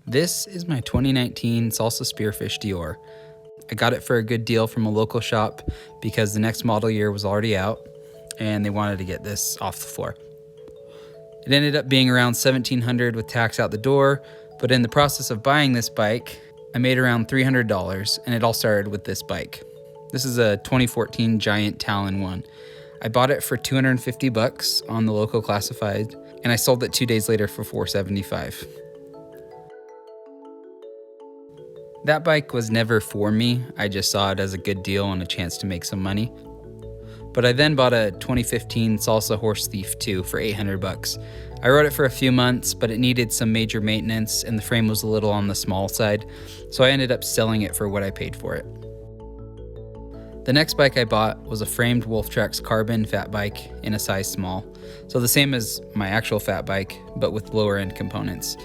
This is my 2019 Salsa Spearfish Dior. I got it for a good deal from a local shop because the next model year was already out and they wanted to get this off the floor. It ended up being around $1,700 with tax out the door, but in the process of buying this bike, I made around $300 and it all started with this bike. This is a 2014 Giant Talon 1. I bought it for $250 on the local classified and I sold it 2 days later for $475. That bike was never for me. I just saw it as a good deal and a chance to make some money. But I then bought a 2015 Salsa Horse Thief 2 for $800. I rode it for a few months, but it needed some major maintenance and the frame was a little on the small side, so I ended up selling it for what I paid for it. The next bike I bought was a framed Wolftrax carbon fat bike in a size small, so the same as my actual fat bike, but with lower end components.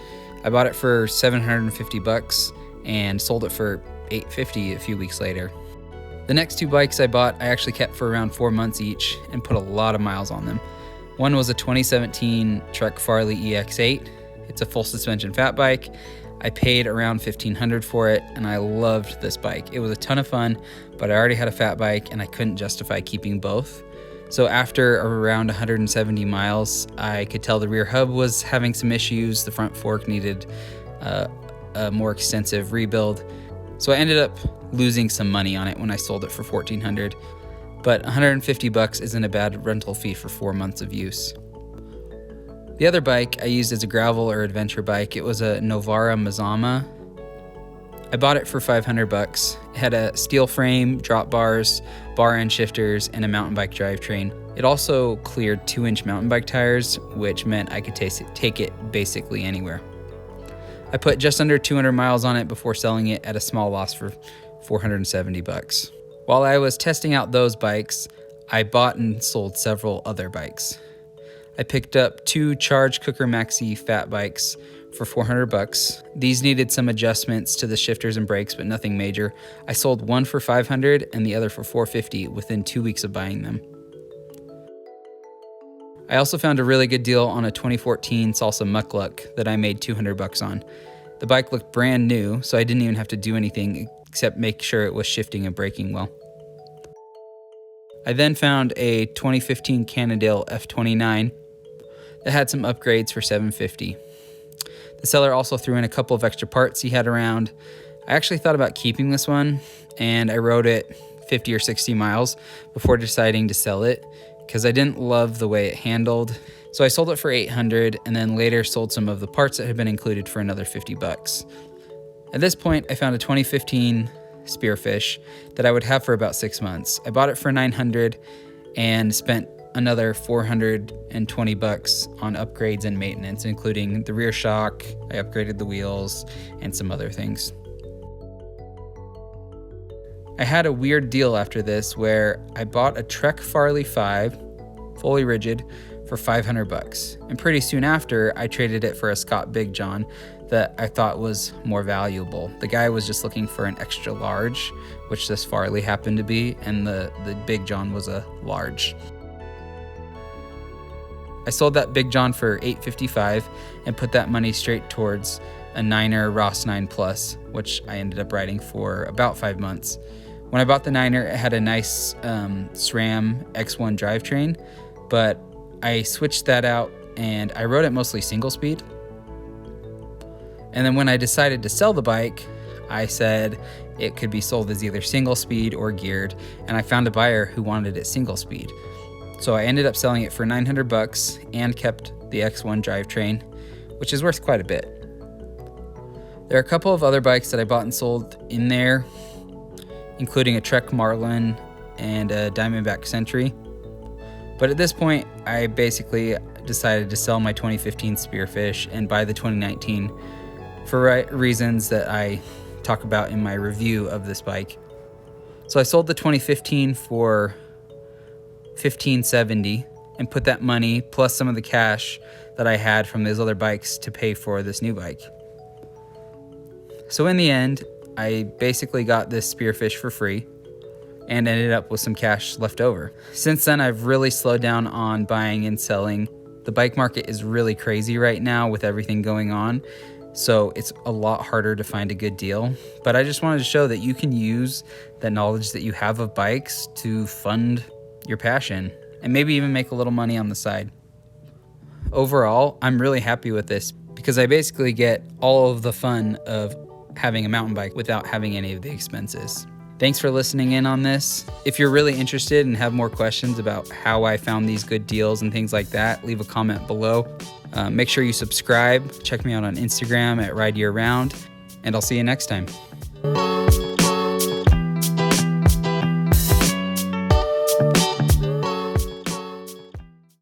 I bought it for $750 and sold it for $850 a few weeks later. The next two bikes I bought I actually kept for around 4 months each and put a lot of miles on them. One was a 2017 Trek Farley EX8. It's a full suspension fat bike. I paid around $1,500 for it and I loved this bike. It was a ton of fun, but I already had a fat bike and I couldn't justify keeping both. So after around 170 miles, I could tell the rear hub was having some issues. The front fork needed a more extensive rebuild. So I ended up losing some money on it when I sold it for $1,400, but $150 isn't a bad rental fee for 4 months of use. The other bike I used as a gravel or adventure bike, it was a Novara Mazama. I bought it for $500. It had a steel frame, drop bars, bar end shifters, and a mountain bike drivetrain. It also cleared 2-inch mountain bike tires, which meant I could take it basically anywhere. I put just under 200 miles on it before selling it at a small loss for $470. While I was testing out those bikes, I bought and sold several other bikes. I picked up 2 Charge Cooker Maxi fat bikes for $400. These needed some adjustments to the shifters and brakes, but nothing major. I sold one for $500 and the other for $450 within 2 weeks of buying them. I also found a really good deal on a 2014 Salsa Muckluck that I made $200 on. The bike looked brand new, so I didn't even have to do anything except make sure it was shifting and braking well. I then found a 2015 Cannondale F29 that had some upgrades for $750. The seller also threw in a couple of extra parts he had around. I actually thought about keeping this one, and I rode it 50 or 60 miles before deciding to sell it, because I didn't love the way it handled. So I sold it for $800 and then later sold some of the parts that had been included for another $50. At this point, I found a 2015 Spearfish that I would have for about 6 months. I bought it for $900 and spent another $420 on upgrades and maintenance, including the rear shock. I upgraded the wheels and some other things. I had a weird deal after this where I bought a Trek Farley 5, fully rigid, for $500. And pretty soon after, I traded it for a Scott Big John that I thought was more valuable. The guy was just looking for an extra large, which this Farley happened to be, and the Big John was a large. I sold that Big John for $855 and put that money straight towards a Niner Ross 9 Plus, which I ended up riding for about 5 months. When I bought the Niner, it had a nice SRAM X1 drivetrain, but I switched that out and I rode it mostly single speed. And then when I decided to sell the bike, I said it could be sold as either single speed or geared, and I found a buyer who wanted it single speed. So I ended up selling it for $900 and kept the X1 drivetrain, which is worth quite a bit. There are a couple of other bikes that I bought and sold in there, including a Trek Marlin and a Diamondback Sentry. But at this point, I basically decided to sell my 2015 Spearfish and buy the 2019 for reasons that I talk about in my review of this bike. So I sold the 2015 for $1,570 and put that money plus some of the cash that I had from those other bikes to pay for this new bike. So in the end, I basically got this Spearfish for free and ended up with some cash left over. Since then, I've really slowed down on buying and selling. The bike market is really crazy right now with everything going on, So it's a lot harder to find a good deal. But I just wanted to show that you can use the knowledge that you have of bikes to fund your passion and maybe even make a little money on the side. Overall, I'm really happy with this because I basically get all of the fun of having a mountain bike without having any of the expenses. Thanks for listening in on this. If you're really interested and have more questions about how I found these good deals and things like that, leave a comment below. Make sure you subscribe. Check me out on Instagram at Ride Year Round, and I'll see you next time.